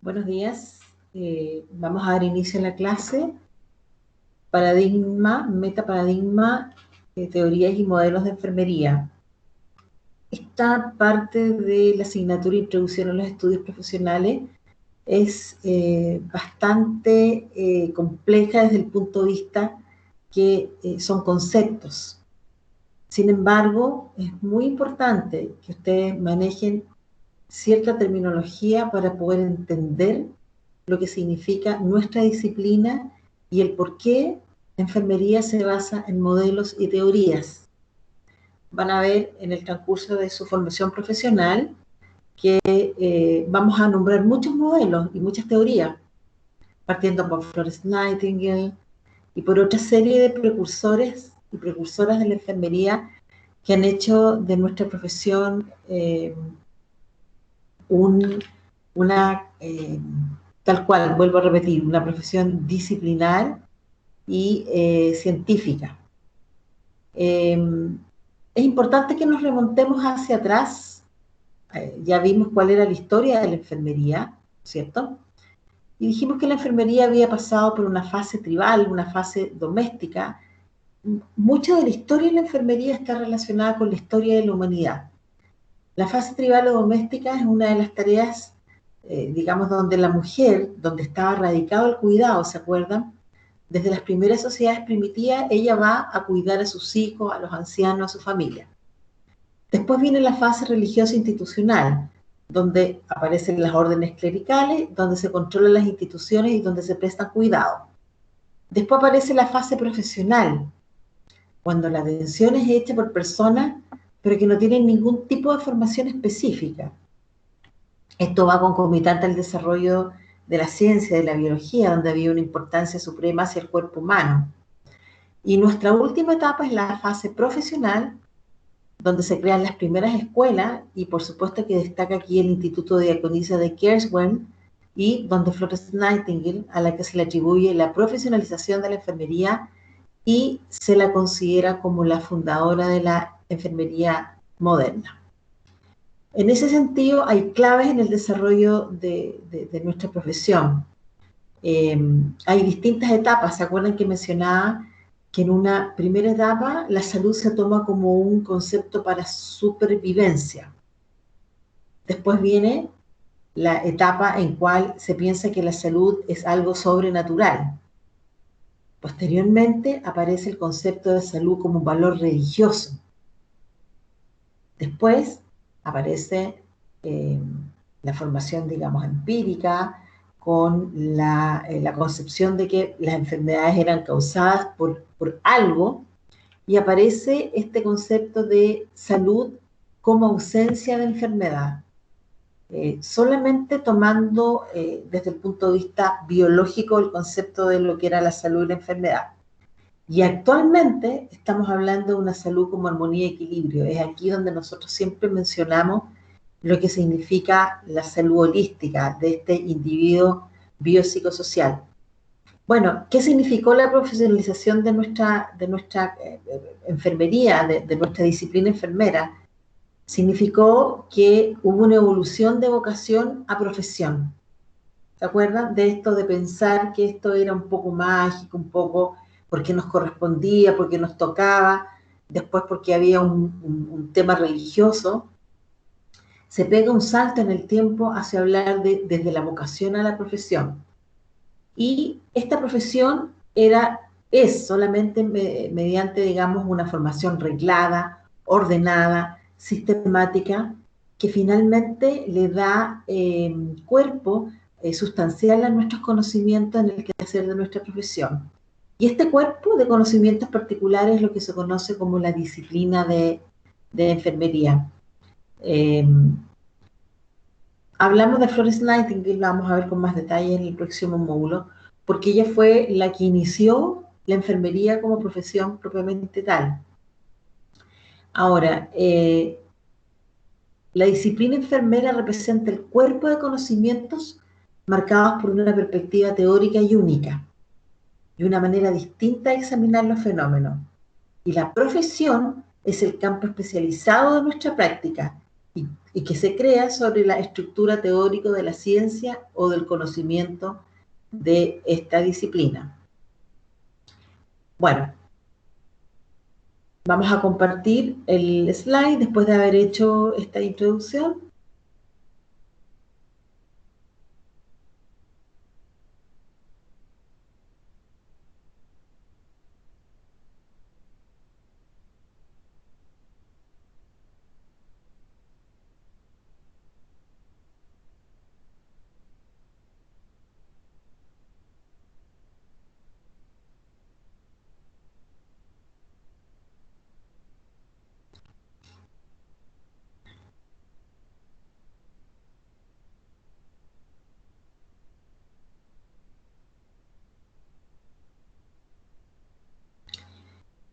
Buenos días. Vamos a dar inicio a la clase Paradigma, Metaparadigma, Teorías y Modelos de Enfermería. Esta parte de la asignatura Introducción a los Estudios Profesionales es bastante compleja desde el punto de vista que son conceptos. Sin embargo, es muy importante que ustedes manejen cierta terminología para poder entender lo que significa nuestra disciplina y el por qué la enfermería se basa en modelos y teorías. Van a ver en el transcurso de su formación profesional que vamos a nombrar muchos modelos y muchas teorías, partiendo por Florence Nightingale y por otra serie de precursores y precursoras de la enfermería que han hecho de nuestra profesión una, tal cual, vuelvo a repetir, una profesión disciplinar y científica. Es importante que nos remontemos hacia atrás. Ya vimos cuál era la historia de la enfermería, ¿cierto? Y dijimos que la enfermería había pasado por una fase tribal, una fase doméstica. Mucha de la historia de la enfermería está relacionada con la historia de la humanidad. La fase tribal o doméstica es una de las tareas, digamos, donde la mujer, donde estaba radicado el cuidado, ¿se acuerdan? Desde las primeras sociedades primitivas, ella va a cuidar a sus hijos, a los ancianos, a su familia. Después viene la fase religiosa institucional, donde aparecen las órdenes clericales, donde se controlan las instituciones y donde se presta cuidado. Después aparece la fase profesional, cuando la atención es hecha por personas, pero que no tienen ningún tipo de formación específica. Esto va concomitante al desarrollo de la ciencia, de la biología, donde había una importancia suprema hacia el cuerpo humano. Y nuestra última etapa es la fase profesional, donde se crean las primeras escuelas, y por supuesto que destaca aquí el Instituto de Diaconisa de Kerswen, y donde Florence Nightingale, a la que se le atribuye la profesionalización de la enfermería, y se la considera como la fundadora de la enfermería moderna. En ese sentido, hay claves en el desarrollo de nuestra profesión. Hay distintas etapas. ¿Se acuerdan que mencionaba que en una primera etapa la salud se toma como un concepto para supervivencia? Después viene la etapa en cual se piensa que la salud es algo sobrenatural. Posteriormente aparece el concepto de salud como un valor religioso. Después aparece la formación, digamos, empírica, con la concepción de que las enfermedades eran causadas por algo, y aparece este concepto de salud como ausencia de enfermedad, solamente tomando desde el punto de vista biológico el concepto de lo que era la salud y la enfermedad. Y actualmente estamos hablando de una salud como armonía y equilibrio. Es aquí donde nosotros siempre mencionamos lo que significa la salud holística de este individuo biopsicosocial. Bueno, ¿qué significó la profesionalización de nuestra enfermería, de nuestra disciplina enfermera? Significó que hubo una evolución de vocación a profesión. ¿Se acuerdan de esto de pensar que esto era un poco mágico, un poco porque nos correspondía, porque nos tocaba, después porque había un tema religioso? Se pega un salto en el tiempo hacia hablar desde la vocación a la profesión. Y esta profesión es solamente mediante, digamos, una formación reglada, ordenada, sistemática, que finalmente le da cuerpo sustancial a nuestros conocimientos en el quehacer de nuestra profesión. Y este cuerpo de conocimientos particulares es lo que se conoce como la disciplina de enfermería. Hablamos de Florence Nightingale, la vamos a ver con más detalle en el próximo módulo, porque ella fue la que inició la enfermería como profesión propiamente tal. Ahora, la disciplina enfermera representa el cuerpo de conocimientos marcados por una perspectiva teórica y única, y una manera distinta de examinar los fenómenos. Y la profesión es el campo especializado de nuestra práctica, y que se crea sobre la estructura teórica de la ciencia o del conocimiento de esta disciplina. Bueno, vamos a compartir el slide después de haber hecho esta introducción.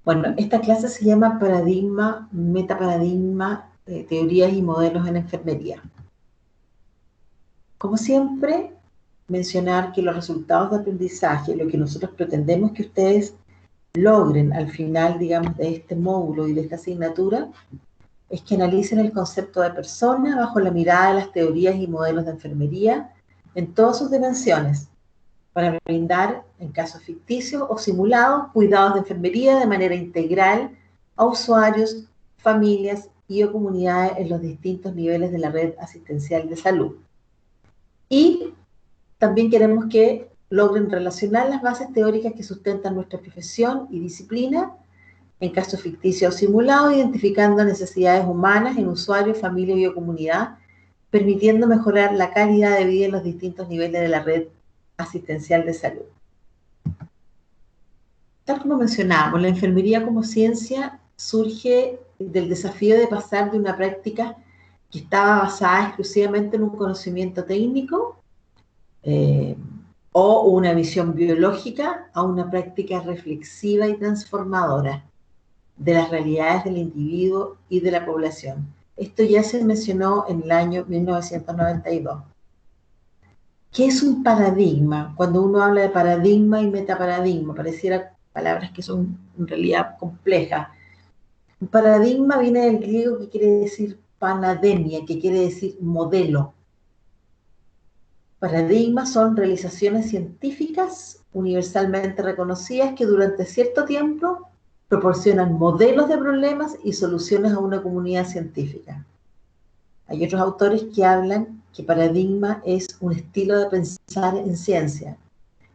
Bueno, esta clase se llama Paradigma, Metaparadigma, Teorías y Modelos en Enfermería. Como siempre, mencionar que los resultados de aprendizaje, lo que nosotros pretendemos que ustedes logren al final, digamos, de este módulo y de esta asignatura, es que analicen el concepto de persona bajo la mirada de las teorías y modelos de enfermería en todas sus dimensiones, para brindar, en casos ficticios o simulados, cuidados de enfermería de manera integral a usuarios, familias y o comunidades en los distintos niveles de la red asistencial de salud. Y también queremos que logren relacionar las bases teóricas que sustentan nuestra profesión y disciplina en casos ficticios o simulados, identificando necesidades humanas en usuarios, familia y o comunidad, permitiendo mejorar la calidad de vida en los distintos niveles de la red asistencial de salud. Tal como mencionábamos, la enfermería como ciencia surge del desafío de pasar de una práctica que estaba basada exclusivamente en un conocimiento técnico eh, o una visión biológica a una práctica reflexiva y transformadora de las realidades del individuo y de la población. Esto ya se mencionó en el año 1992. ¿Qué es un paradigma? Cuando uno habla de paradigma y metaparadigma, pareciera palabras que son en realidad complejas. Un paradigma viene del griego que quiere decir panademia, que quiere decir modelo. Paradigmas son realizaciones científicas universalmente reconocidas que durante cierto tiempo proporcionan modelos de problemas y soluciones a una comunidad científica. Hay otros autores que hablan que paradigma es un estilo de pensar en ciencia.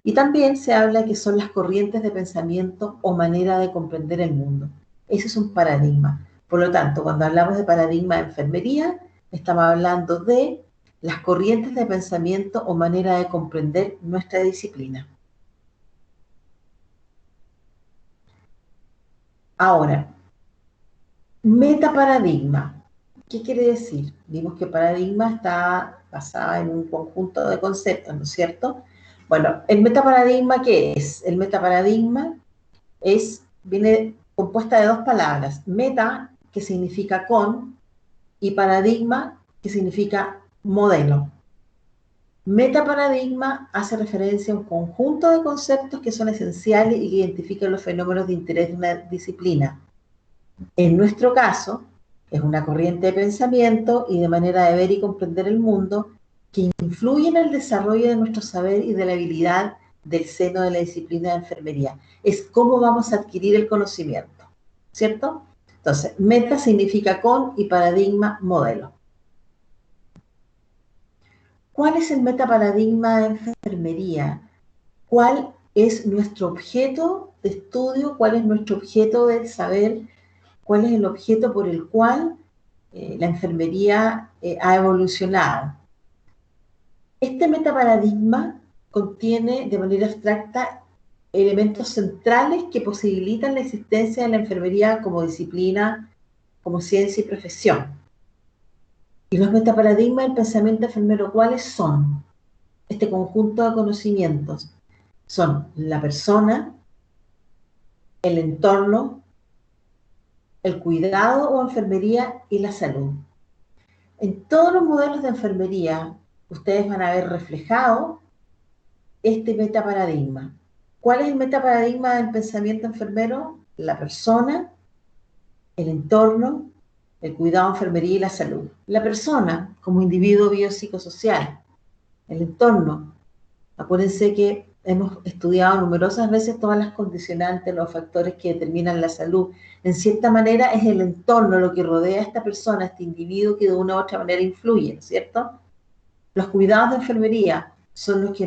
Y también se habla que son las corrientes de pensamiento o manera de comprender el mundo. Ese es un paradigma. Por lo tanto, cuando hablamos de paradigma de enfermería, estamos hablando de las corrientes de pensamiento o manera de comprender nuestra disciplina. Ahora, metaparadigma. ¿Qué quiere decir? Vimos que paradigma está basado en un conjunto de conceptos, ¿no es cierto? Bueno, ¿el metaparadigma qué es? El metaparadigma viene compuesta de dos palabras, meta, que significa con, y paradigma, que significa modelo. Metaparadigma hace referencia a un conjunto de conceptos que son esenciales y que identifican los fenómenos de interés de una disciplina. En nuestro caso, es una corriente de pensamiento y de manera de ver y comprender el mundo que influye en el desarrollo de nuestro saber y de la habilidad del seno de la disciplina de enfermería. Es cómo vamos a adquirir el conocimiento, ¿cierto? Entonces, meta significa con y paradigma, modelo. ¿Cuál es el metaparadigma de enfermería? ¿Cuál es nuestro objeto de estudio? ¿Cuál es nuestro objeto de saber? ¿Cuál es el objeto por el cual la enfermería ha evolucionado? Este metaparadigma contiene de manera abstracta elementos centrales que posibilitan la existencia de la enfermería como disciplina, como ciencia y profesión. Y los metaparadigmas del pensamiento enfermero, ¿cuáles son? Este conjunto de conocimientos son la persona, el entorno, el cuidado o enfermería y la salud. En todos los modelos de enfermería, ustedes van a ver reflejado este metaparadigma. ¿Cuál es el metaparadigma del pensamiento enfermero? La persona, el entorno, el cuidado, enfermería y la salud. La persona como individuo biopsicosocial, el entorno. Acuérdense que hemos estudiado numerosas veces todas las condicionantes, los factores que determinan la salud. En cierta manera es el entorno lo que rodea a esta persona, a este individuo que de una u otra manera influye, ¿cierto? Los cuidados de enfermería son los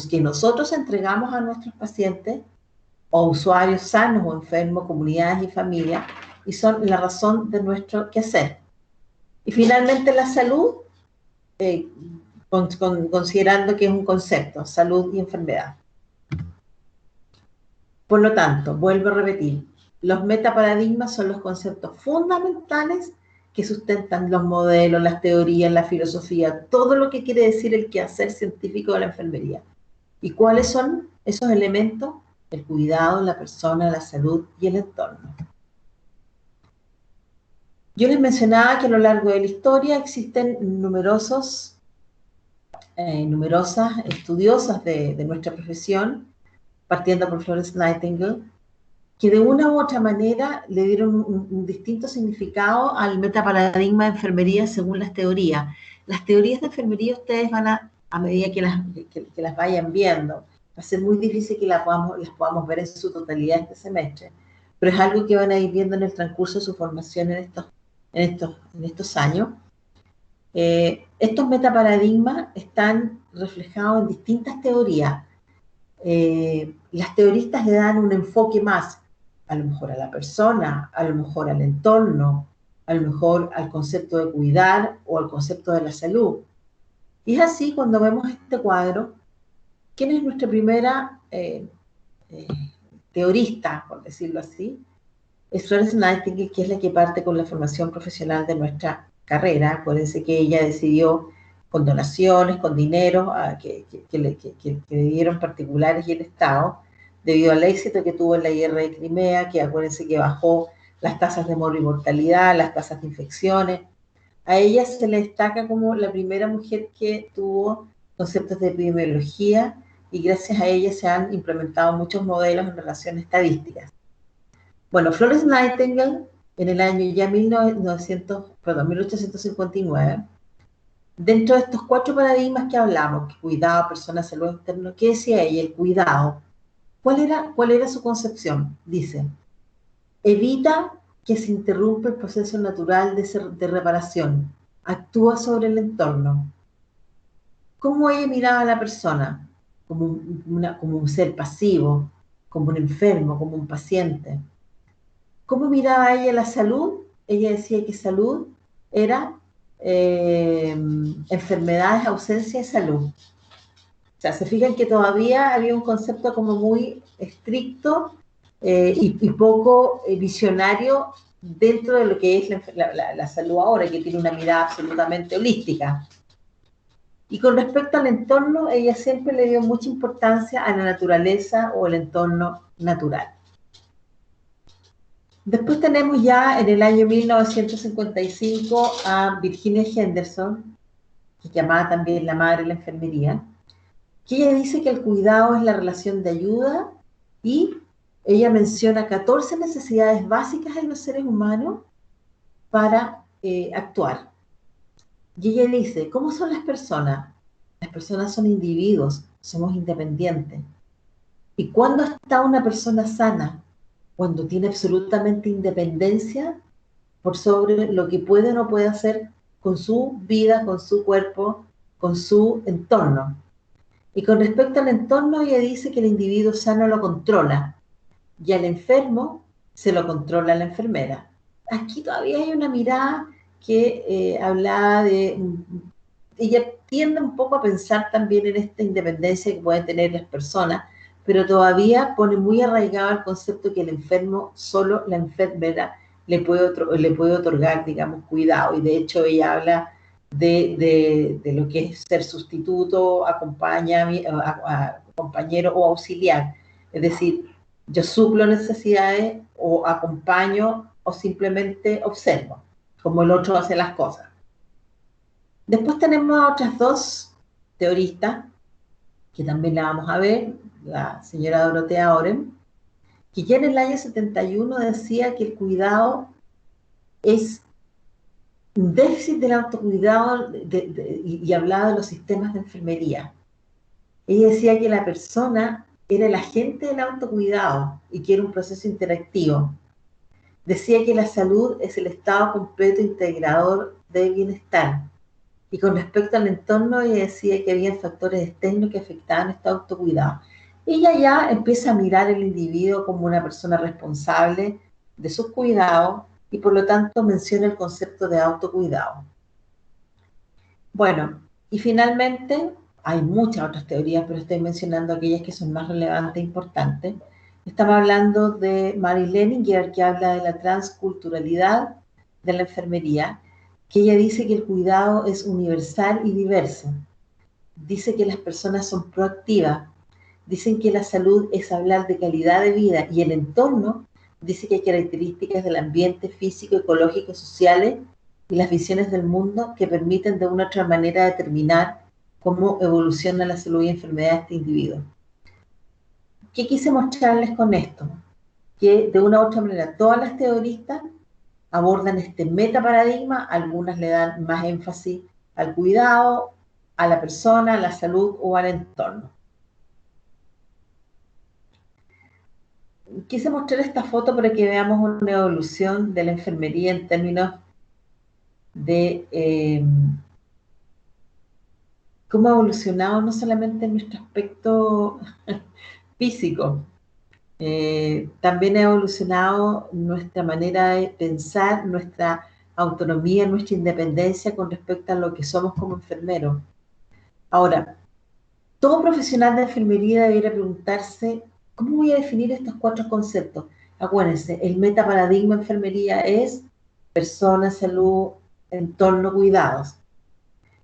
que nosotros entregamos a nuestros pacientes o usuarios sanos o enfermos, comunidades y familias, y son la razón de nuestro quehacer. Y finalmente la salud, eh, considerando que es un concepto, salud y enfermedad. Por lo tanto, vuelvo a repetir, los metaparadigmas son los conceptos fundamentales que sustentan los modelos, las teorías, la filosofía, todo lo que quiere decir el quehacer científico de la enfermería. ¿Y cuáles son esos elementos? El cuidado, la persona, la salud y el entorno. Yo les mencionaba que a lo largo de la historia existen numerosas estudiosas de nuestra profesión, partiendo por Florence Nightingale, que de una u otra manera le dieron un distinto significado al metaparadigma de enfermería según las teorías. Las teorías de enfermería ustedes van a medida que las vayan viendo, va a ser muy difícil que las podamos ver en su totalidad este semestre, pero es algo que van a ir viendo en el transcurso de su formación en estos años. Estos metaparadigmas están reflejados en distintas teorías. Las teoristas le dan un enfoque más, a lo mejor a la persona, a lo mejor al entorno, a lo mejor al concepto de cuidar o al concepto de la salud. Y es así cuando vemos este cuadro, ¿quién es nuestra primera eh, teorista, por decirlo así? Es Florence Nightingale, que es la que parte con la formación profesional de nuestra carrera. Acuérdense que ella decidió con donaciones, con dinero que le dieron particulares y el Estado, debido al éxito que tuvo en la guerra de Crimea, que acuérdense que bajó las tasas de mortalidad, las tasas de infecciones. A ella se le destaca como la primera mujer que tuvo conceptos de epidemiología y gracias a ella se han implementado muchos modelos en relación a estadísticas. Bueno, Florence Nightingale, en el año ya 1859, dentro de estos 4 paradigmas que hablamos, que cuidado, persona, salud, externo, ¿qué decía ella? El cuidado. ¿Cuál era su concepción? Dice, evita que se interrumpa el proceso natural de reparación, actúa sobre el entorno. ¿Cómo ella miraba a la persona? Como un ser pasivo, como un enfermo, como un paciente. ¿Cómo miraba ella la salud? Ella decía que salud era enfermedades, ausencia de salud. O sea, se fijan que todavía había un concepto como muy estricto y poco visionario dentro de lo que es la salud ahora, que tiene una mirada absolutamente holística. Y con respecto al entorno, ella siempre le dio mucha importancia a la naturaleza o el entorno natural. Después tenemos ya en el año 1955 a Virginia Henderson, que llamada también la madre de la enfermería, que ella dice que el cuidado es la relación de ayuda y ella menciona 14 necesidades básicas en los seres humanos para actuar. Y ella dice, ¿cómo son las personas? Las personas son individuos, somos independientes. ¿Y cuándo está una persona sana? Cuando tiene absolutamente independencia por sobre lo que puede o no puede hacer con su vida, con su cuerpo, con su entorno. Y con respecto al entorno, ella dice que el individuo sano lo controla y al enfermo se lo controla la enfermera. Aquí todavía hay una mirada que hablaba de... Ella tiende un poco a pensar también en esta independencia que pueden tener las personas, pero todavía pone muy arraigado el concepto que el enfermo, solo la enfermera le puede otorgar, digamos, cuidado. Y de hecho ella habla de lo que es ser sustituto, compañero o auxiliar. Es decir, yo suplo necesidades o acompaño o simplemente observo, como el otro hace las cosas. Después tenemos a otras 2 teoristas, que también la vamos a ver, la señora Dorothea Oren, que ya en el año 71 decía que el cuidado es un déficit del autocuidado y hablaba de los sistemas de enfermería. Ella decía que la persona era el agente del autocuidado y que era un proceso interactivo. Decía que la salud es el estado completo integrador del bienestar. Y con respecto al entorno, ella decía que había factores externos que afectaban este autocuidado. Ella ya empieza a mirar al individuo como una persona responsable de sus cuidados y por lo tanto menciona el concepto de autocuidado. Bueno, y finalmente, hay muchas otras teorías, pero estoy mencionando aquellas que son más relevantes e importantes. Estamos hablando de Mary Leninger, que habla de la transculturalidad de la enfermería, que ella dice que el cuidado es universal y diverso. Dice que las personas son proactivas. Dicen que la salud es hablar de calidad de vida y el entorno dice que hay características del ambiente físico, ecológico, sociales y las visiones del mundo que permiten de una u otra manera determinar cómo evoluciona la salud y enfermedad de este individuo. ¿Qué quise mostrarles con esto? Que de una u otra manera todas las teoristas abordan este metaparadigma, algunas le dan más énfasis al cuidado, a la persona, a la salud o al entorno. Quise mostrar esta foto para que veamos una evolución de la enfermería en términos de cómo ha evolucionado no solamente en nuestro aspecto físico, también ha evolucionado nuestra manera de pensar, nuestra autonomía, nuestra independencia con respecto a lo que somos como enfermeros. Ahora, todo profesional de enfermería debería preguntarse, ¿cómo voy a definir estos 4 conceptos? Acuérdense, el metaparadigma de enfermería es persona, salud, entorno, cuidados.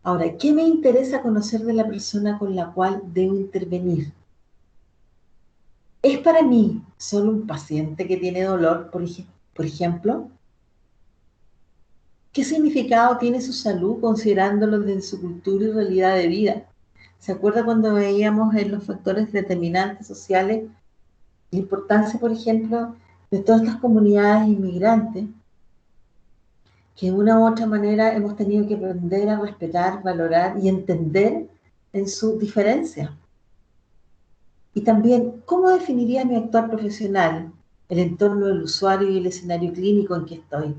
Ahora, ¿qué me interesa conocer de la persona con la cual debo intervenir? ¿Es para mí solo un paciente que tiene dolor, por ejemplo? ¿Qué significado tiene su salud considerándolo desde su cultura y realidad de vida? ¿Se acuerda cuando veíamos en los factores determinantes sociales la importancia, por ejemplo, de todas estas comunidades inmigrantes que de una u otra manera hemos tenido que aprender a respetar, valorar y entender en sus diferencias? Y también, ¿cómo definiría mi actuar profesional, el entorno del usuario y el escenario clínico en que estoy?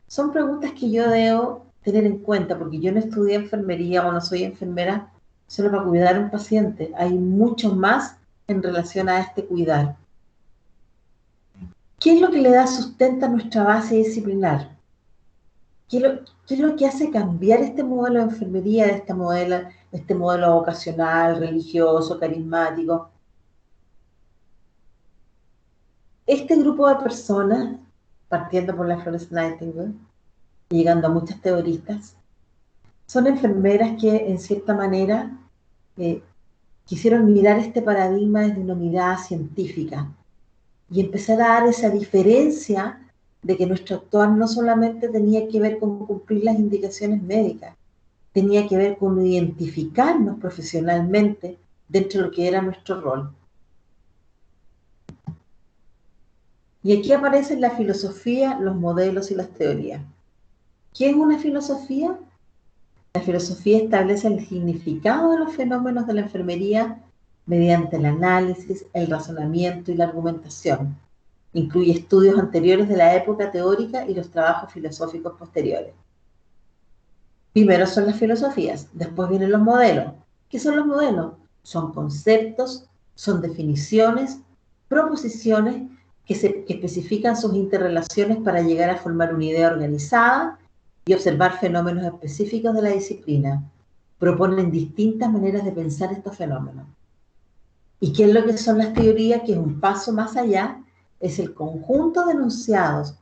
Son preguntas que yo debo tener en cuenta porque yo no estudié enfermería o no soy enfermera solo para cuidar a un paciente. Hay mucho más en relación a este cuidar. ¿Qué es lo que le da sustento a nuestra base disciplinar? ¿Qué es lo que hace cambiar este modelo de enfermería, de este modelo vocacional, religioso, carismático? Este grupo de personas, partiendo por la Florence Nightingale, y llegando a muchas teoristas, son enfermeras que en cierta manera eh, quisieron mirar este paradigma desde una mirada científica y empezar a dar esa diferencia de que nuestro actuar no solamente tenía que ver con cumplir las indicaciones médicas, tenía que ver con identificarnos profesionalmente dentro de lo que era nuestro rol. Y aquí aparecen la filosofía, los modelos y las teorías. ¿Qué es una filosofía? La filosofía establece el significado de los fenómenos de la enfermería mediante el análisis, el razonamiento y la argumentación. Incluye estudios anteriores de la época teórica y los trabajos filosóficos posteriores. Primero son las filosofías, después vienen los modelos. ¿Qué son los modelos? Son conceptos, son definiciones, proposiciones que especifican sus interrelaciones para llegar a formar una idea organizada y observar fenómenos específicos de la disciplina. Proponen distintas maneras de pensar estos fenómenos. ¿Y qué es lo que son las teorías? Que es un paso más allá, es el conjunto de enunciados,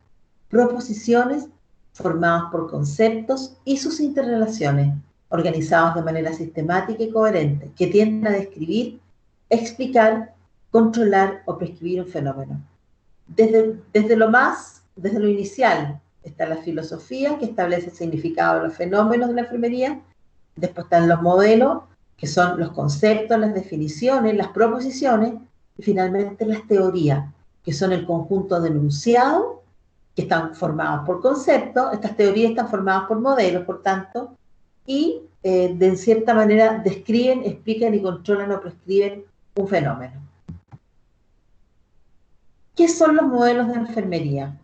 proposiciones formados por conceptos y sus interrelaciones, organizados de manera sistemática y coherente, que tienden a describir, explicar, controlar o prescribir un fenómeno. Desde lo inicial, está la filosofía, que establece el significado de los fenómenos de la enfermería. Después están los modelos, que son los conceptos, las definiciones, las proposiciones. Y finalmente las teorías, que son el conjunto de enunciados que están formados por conceptos, estas teorías están formadas por modelos, por tanto, y de cierta manera describen, explican y controlan o prescriben un fenómeno. ¿Qué son los modelos de enfermería?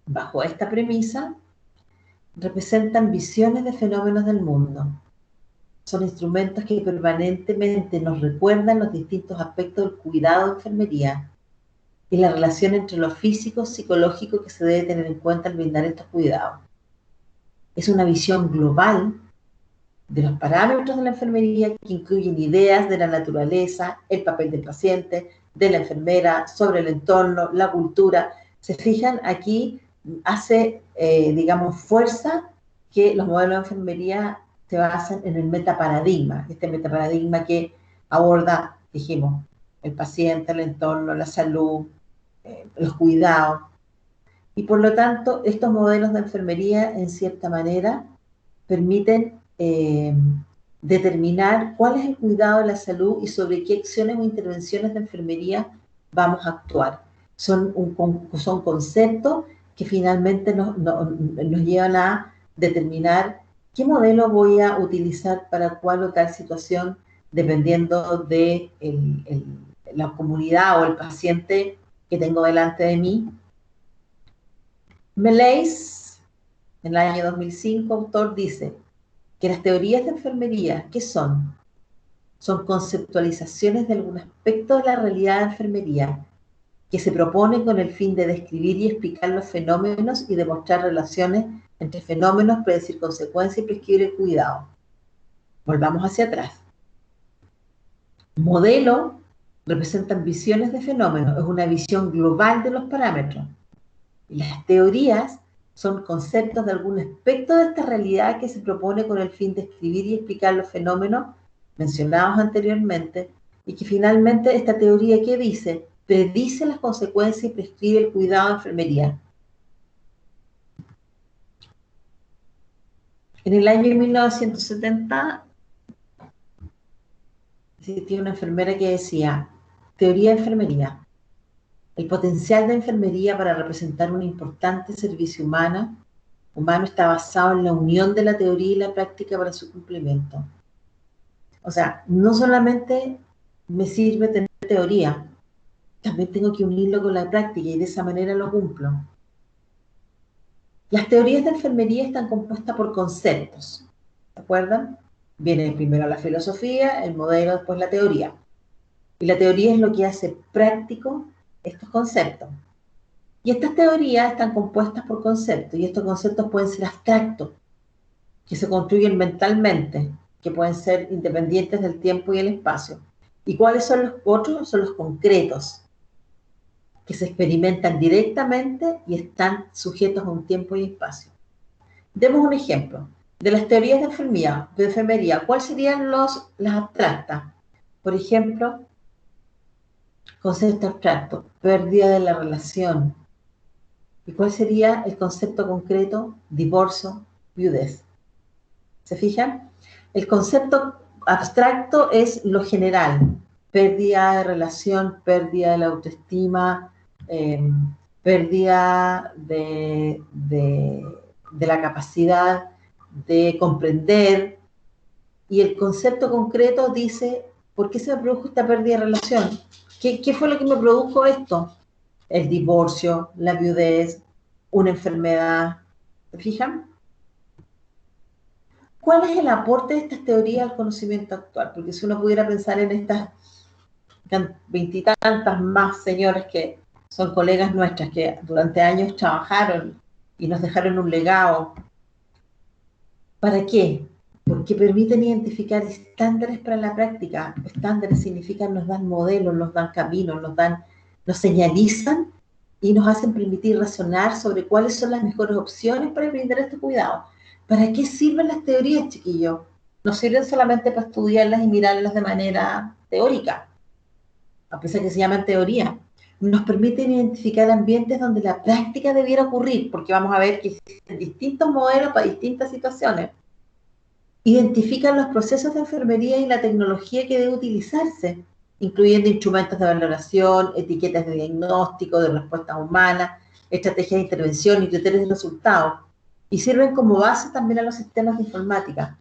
Bajo esta premisa, representan visiones de fenómenos del mundo. Son instrumentos que permanentemente nos recuerdan los distintos aspectos del cuidado de enfermería y la relación entre lo físico y psicológico que se debe tener en cuenta al brindar estos cuidados. Es una visión global de los parámetros de la enfermería que incluyen ideas de la naturaleza, el papel del paciente, de la enfermera, sobre el entorno, la cultura. Se fijan, aquí hace, digamos, fuerza que los modelos de enfermería se basan en el metaparadigma, este metaparadigma que aborda, dijimos, el paciente, el entorno, la salud, los cuidados. Y por lo tanto, estos modelos de enfermería, en cierta manera, permiten determinar cuál es el cuidado de la salud y sobre qué acciones o intervenciones de enfermería vamos a actuar. Son conceptos que finalmente nos llevan a determinar qué modelo voy a utilizar para cuál o tal situación, dependiendo de la comunidad o el paciente que tengo delante de mí. Mellais, en el año 2005, autor, dice que las teorías de enfermería, ¿qué son? Son conceptualizaciones de algún aspecto de la realidad de enfermería que se proponen con el fin de describir y explicar los fenómenos y demostrar relaciones entre fenómenos, predecir consecuencias y prescribir el cuidado. Volvamos hacia atrás. Modelo representan visiones de fenómenos, es una visión global de los parámetros. Y las teorías son conceptos de algún aspecto de esta realidad que se propone con el fin de escribir y explicar los fenómenos mencionados anteriormente, y que finalmente esta teoría, ¿qué dice? Predice las consecuencias y prescribe el cuidado de enfermería. En el año 1970 existía una enfermera que decía: teoría de enfermería. El potencial de enfermería para representar un importante servicio humano está basado en la unión de la teoría y la práctica para su cumplimiento. O sea, no solamente me sirve tener teoría, también tengo que unirlo con la práctica y de esa manera lo cumplo. Las teorías de enfermería están compuestas por conceptos, ¿se acuerdan? Viene primero la filosofía, el modelo, después la teoría. Y la teoría es lo que hace práctico estos conceptos. Y estas teorías están compuestas por conceptos, y estos conceptos pueden ser abstractos, que se construyen mentalmente, que pueden ser independientes del tiempo y el espacio. ¿Y cuáles son los otros? Son los concretos, que se experimentan directamente y están sujetos a un tiempo y espacio. Demos un ejemplo. De las teorías de enfermería, ¿cuáles serían las abstractas? Por ejemplo, concepto abstracto, pérdida de la relación. ¿Y cuál sería el concepto concreto? Divorcio, viudez. ¿Se fijan? El concepto abstracto es lo general: pérdida de relación, pérdida de la autoestima, pérdida de la capacidad de comprender. Y el concepto concreto dice: ¿por qué se me produjo esta pérdida de relación? ¿Qué fue lo que me produjo esto? El divorcio, la viudez, una enfermedad. ¿Se fijan? ¿Cuál es el aporte de estas teorías al conocimiento actual? Porque si uno pudiera pensar en estas veintitantas más señoras que son colegas nuestras que durante años trabajaron y nos dejaron un legado. ¿Para qué? Porque permiten identificar estándares para la práctica. Estándares significan nos dan modelos, nos dan caminos, nos señalizan y nos hacen permitir razonar sobre cuáles son las mejores opciones para brindar este cuidado. ¿Para qué sirven las teorías, chiquillos? No sirven solamente para estudiarlas y mirarlas de manera teórica, a pesar que se llaman teoría. Nos permiten identificar ambientes donde la práctica debiera ocurrir, porque vamos a ver que existen distintos modelos para distintas situaciones. Identifican los procesos de enfermería y la tecnología que debe utilizarse, incluyendo instrumentos de valoración, etiquetas de diagnóstico, de respuesta humana, estrategias de intervención y criterios de resultados, y sirven como base también a los sistemas de informática.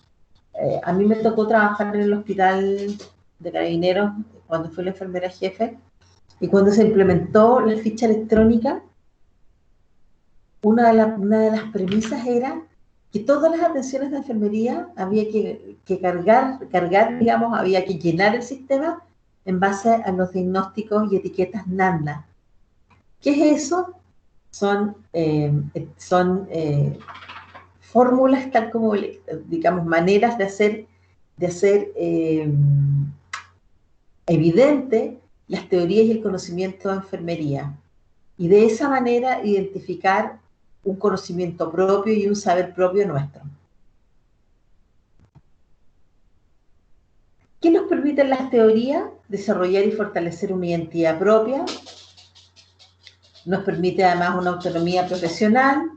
A mí me tocó trabajar en el hospital de Carabineros cuando fui la enfermera jefe, y cuando se implementó la ficha electrónica, una de las premisas era que todas las atenciones de enfermería había que cargar, digamos, había que llenar el sistema en base a los diagnósticos y etiquetas NANDA. ¿Qué es eso? Son fórmulas, tal como, digamos, maneras de hacer evidente las teorías y el conocimiento de enfermería. Y de esa manera identificar un conocimiento propio y un saber propio nuestro. ¿Qué nos permiten las teorías? Desarrollar y fortalecer una identidad propia. Nos permite además una autonomía profesional.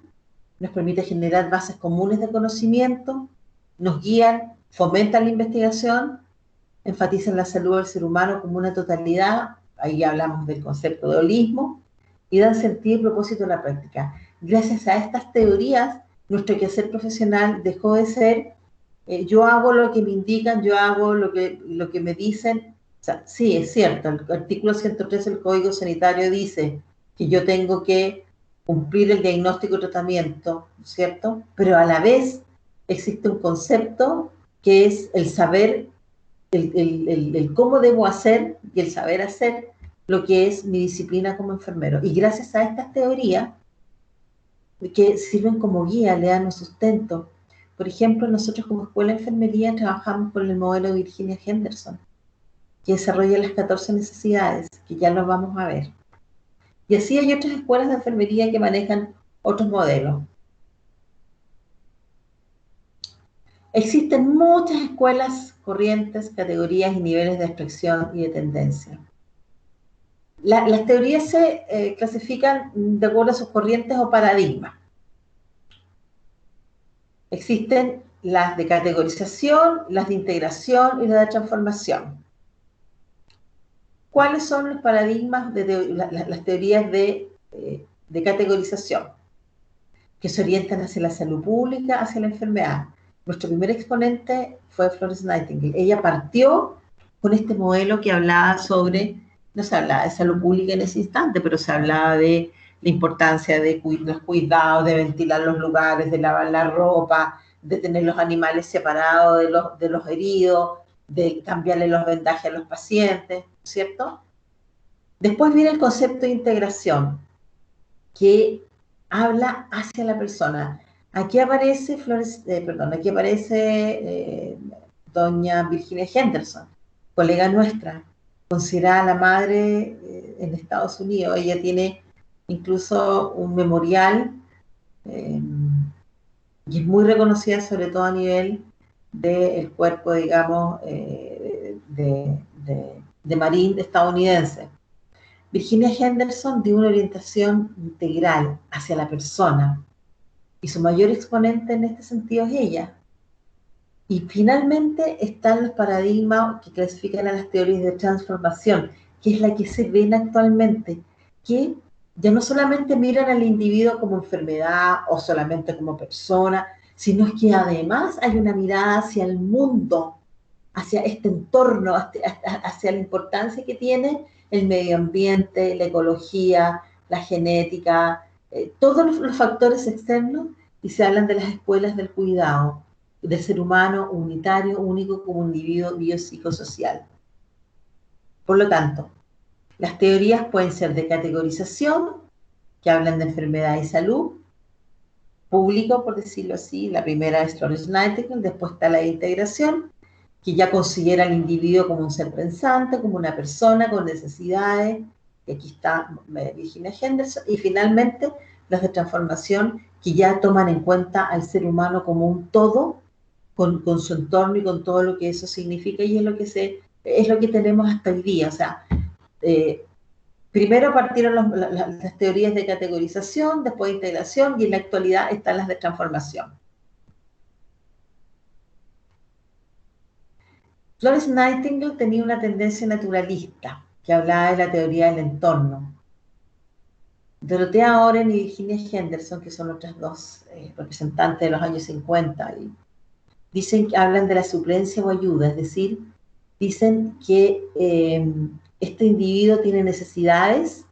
Nos permite generar bases comunes de conocimiento. Nos guían, fomentan la investigación. Enfatizan la salud del ser humano como una totalidad. Ahí hablamos del concepto de holismo. Y dan sentido y propósito a la práctica. Gracias a estas teorías, nuestro quehacer profesional dejó de ser yo hago lo que me indican, yo hago lo que me dicen. O sea, sí, es cierto, el artículo 103 del Código Sanitario dice que yo tengo que cumplir el diagnóstico y tratamiento, ¿cierto? Pero a la vez existe un concepto que es el saber, el cómo debo hacer y el saber hacer lo que es mi disciplina como enfermero. Y gracias a estas teorías que sirven como guía, le dan un sustento. Por ejemplo, nosotros como Escuela de Enfermería trabajamos con el modelo de Virginia Henderson, que desarrolla las 14 necesidades, que ya lo vamos a ver. Y así hay otras escuelas de enfermería que manejan otros modelos. Existen muchas escuelas, corrientes, categorías y niveles de abstracción y de tendencia. Las teorías se clasifican de acuerdo a sus corrientes o paradigmas. Existen las de categorización, las de integración y las de transformación. ¿Cuáles son los paradigmas de las teorías de categorización? Que se orientan hacia la salud pública, hacia la enfermedad. Nuestro primer exponente fue Florence Nightingale. Ella partió con este modelo que hablaba sobre, no se hablaba de salud pública en ese instante, pero se hablaba de la importancia de los cuidados, de ventilar los lugares, de lavar la ropa, de tener los animales separados de los heridos, de cambiarle los vendajes a los pacientes, ¿cierto? Después viene el concepto de integración, que habla hacia la persona. Aquí aparece doña Virginia Henderson, colega nuestra, considerada la madre en Estados Unidos. Ella tiene incluso un memorial eh, y es muy reconocida sobre todo a nivel del cuerpo, digamos, de Marine estadounidense. Virginia Henderson dio una orientación integral hacia la persona y su mayor exponente en este sentido es ella. Y finalmente están los paradigmas que clasifican a las teorías de transformación, que es la que se ven actualmente, que ya no solamente miran al individuo como enfermedad o solamente como persona, sino que además hay una mirada hacia el mundo, hacia este entorno, hacia la importancia que tiene el medio ambiente, la ecología, la genética, todos los factores externos, y se hablan de las escuelas del cuidado, del ser humano unitario, único como individuo biopsicosocial. Por lo tanto, las teorías pueden ser de categorización, que hablan de enfermedad y salud, público, por decirlo así, la primera es Florence Nightingale, después está la de integración, que ya considera al individuo como un ser pensante, como una persona con necesidades, y aquí está Virginia Henderson, y finalmente las de transformación, que ya toman en cuenta al ser humano como un todo, con su entorno y con todo lo que eso significa, y es lo que tenemos hasta hoy día. O sea, primero partieron las teorías de categorización, después de integración, y en la actualidad están las de transformación. Florence Nightingale tenía una tendencia naturalista, que hablaba de la teoría del entorno. Dorothea Oren y Virginia Henderson, que son otras dos representantes de los años 50, y dicen que hablan de la suplencia o ayuda, es decir, dicen que este individuo tiene necesidades,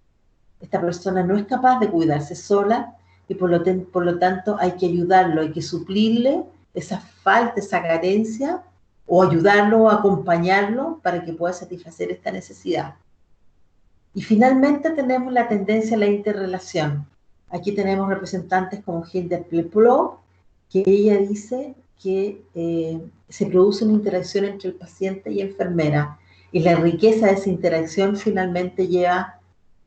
esta persona no es capaz de cuidarse sola y por lo tanto hay que ayudarlo, hay que suplirle esa falta, esa carencia, o ayudarlo o acompañarlo para que pueda satisfacer esta necesidad. Y finalmente tenemos la tendencia a la interrelación. Aquí tenemos representantes como Hilda Pleplot, que ella dice que se produce una interacción entre el paciente y enfermera, y la riqueza de esa interacción finalmente lleva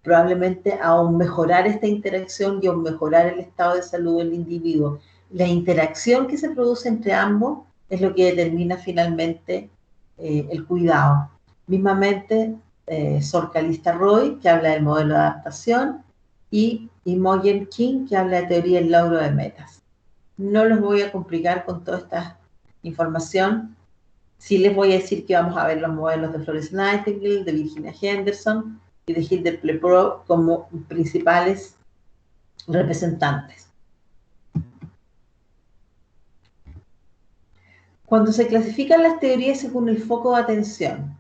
probablemente a un mejorar esta interacción y a un mejorar el estado de salud del individuo. La interacción que se produce entre ambos es lo que determina finalmente el cuidado. Mismamente, Sor Calista Roy, que habla del modelo de adaptación, y Imogen King, que habla de teoría del logro de metas. No los voy a complicar con toda esta información. Sí les voy a decir que vamos a ver los modelos de Florence Nightingale, de Virginia Henderson y de Hilda Pleplot como principales representantes. Cuando se clasifican las teorías según el foco de atención,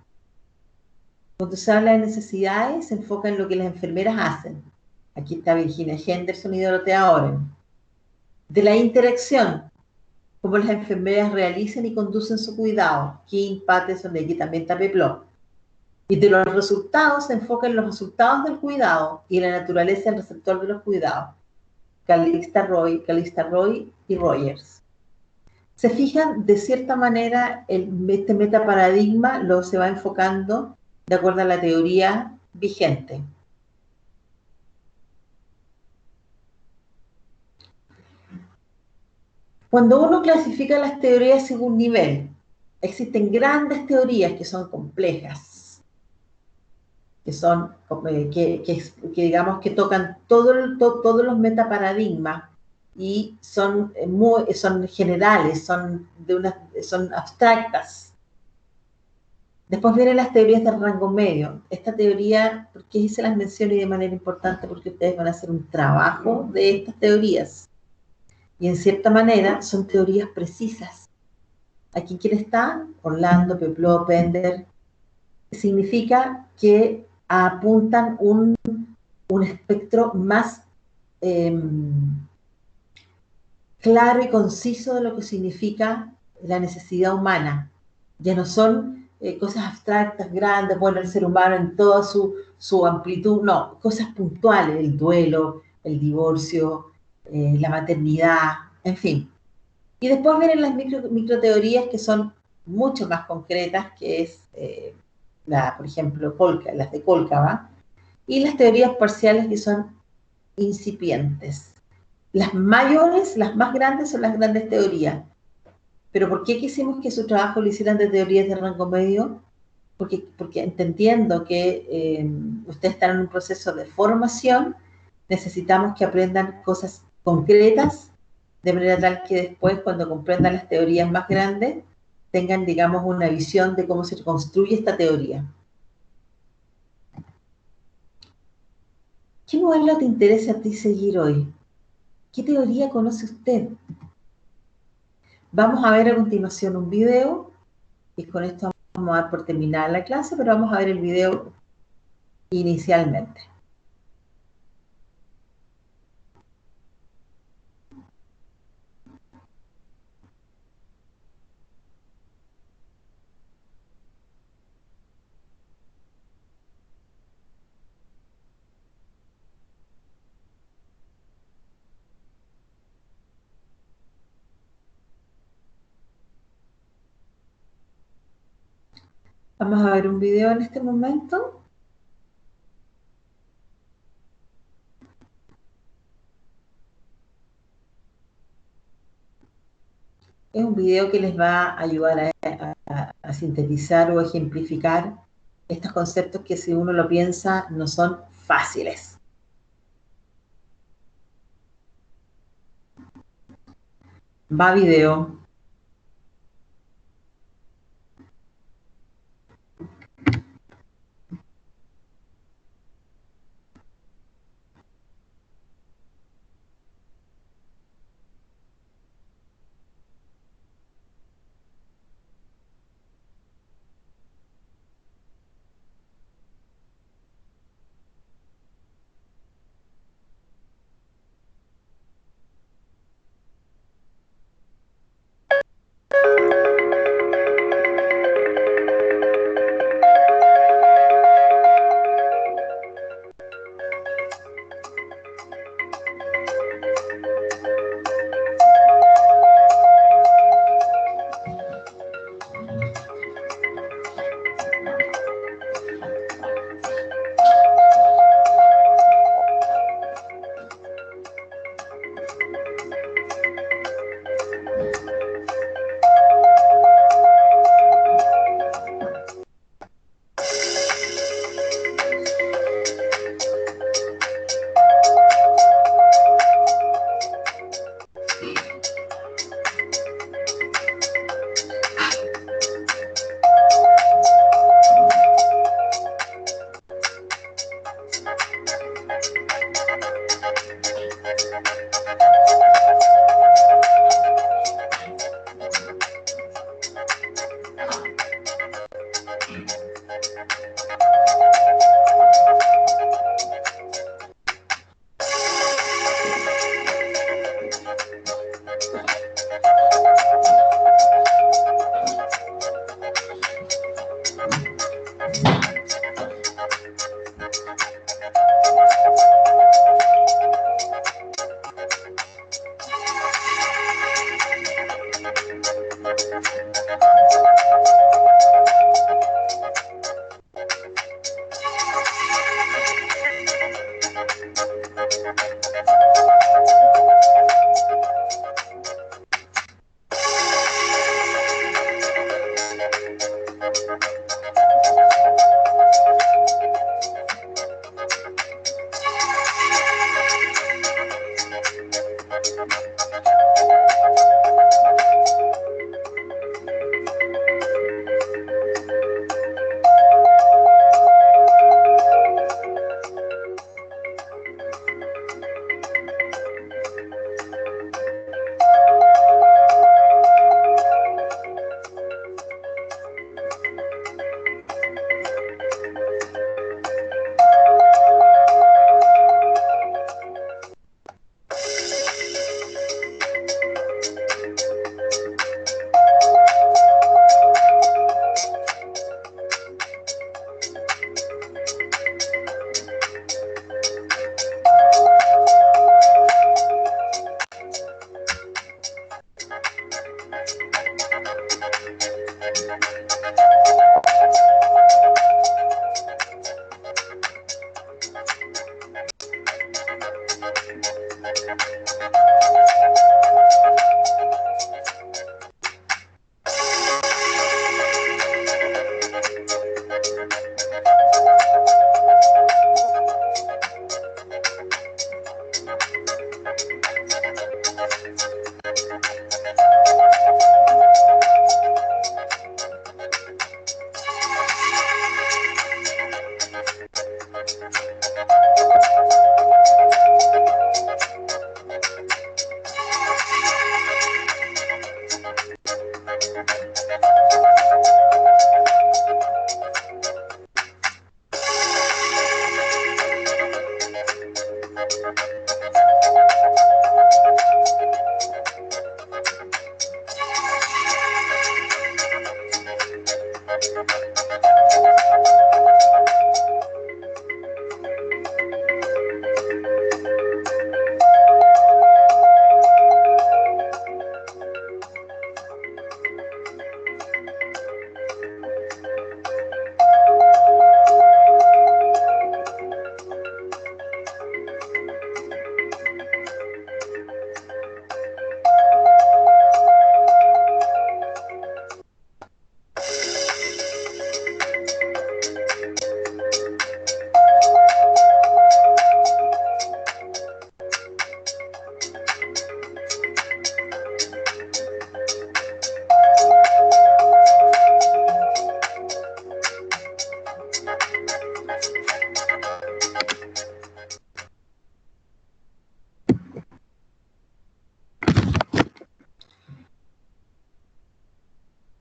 cuando se habla de necesidades, se enfoca en lo que las enfermeras hacen. Aquí está Virginia Henderson y Dorothea Oren. De la interacción, cómo las enfermeras realizan y conducen su cuidado. King, Patterson y aquí también está Pleplot. Y de los resultados se enfoca en los resultados del cuidado y la naturaleza del receptor de los cuidados. Calista Roy y Rogers. Se fijan, de cierta manera, este metaparadigma se va enfocando de acuerdo a la teoría vigente. Cuando uno clasifica las teorías según nivel, existen grandes teorías que son complejas, que son que digamos que tocan todos los metaparadigmas y son generales, son abstractas. Después vienen las teorías del rango medio. Esta teoría, ¿por qué hice las menciono y de manera importante? Porque ustedes van a hacer un trabajo de estas teorías. Y en cierta manera son teorías precisas. Aquí quién está, Orlando, Pleplot, Pender, significa que apuntan un espectro más claro y conciso de lo que significa la necesidad humana. Ya no son cosas abstractas, grandes, bueno, el ser humano en toda su amplitud, no, cosas puntuales, el duelo, el divorcio, la maternidad, en fin. Y después vienen las microteorías que son mucho más concretas, que es, por ejemplo, las de Kolkaba, y las teorías parciales que son incipientes. Las mayores, las más grandes son las grandes teorías. ¿Pero por qué quisimos que su trabajo lo hicieran de teorías de rango medio? Porque entendiendo que ustedes están en un proceso de formación, necesitamos que aprendan cosas concretas, de manera tal que después, cuando comprendan las teorías más grandes, tengan, digamos, una visión de cómo se construye esta teoría. ¿Qué modelo te interesa a ti seguir hoy? ¿Qué teoría conoce usted? Vamos a ver a continuación un video, y con esto vamos a dar por terminada la clase, pero vamos a ver el video inicialmente. Vamos a ver un video en este momento. Es un video que les va a ayudar a sintetizar o ejemplificar estos conceptos que, si uno lo piensa, no son fáciles. Va video.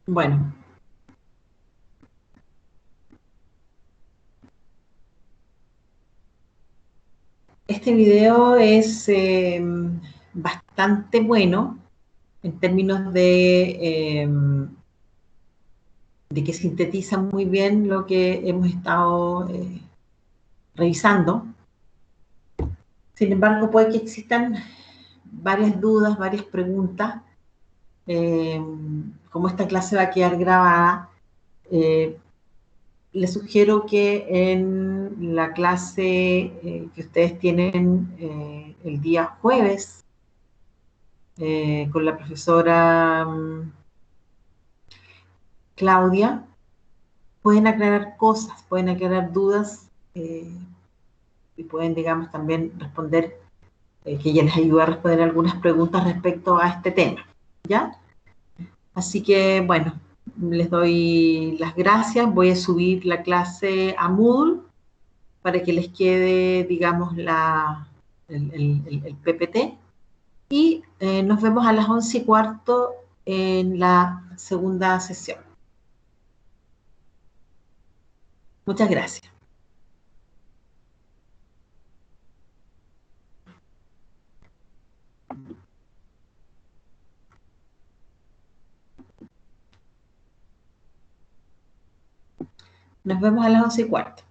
Bueno, este video es bastante bueno en términos de que sintetiza muy bien lo que hemos estado revisando. Sin embargo, puede que existan varias dudas, varias preguntas. Como esta clase va a quedar grabada, les sugiero que en la clase que ustedes tienen el día jueves con la profesora Claudia, pueden aclarar cosas, pueden aclarar dudas y pueden, digamos, también responder, que ella les ayude a responder algunas preguntas respecto a este tema, ¿ya? Así que, bueno, les doy las gracias. Voy a subir la clase a Moodle para que les quede, digamos, el PPT. Y nos vemos a las 11:15 en la segunda sesión. Muchas gracias. Nos vemos a las 11:15.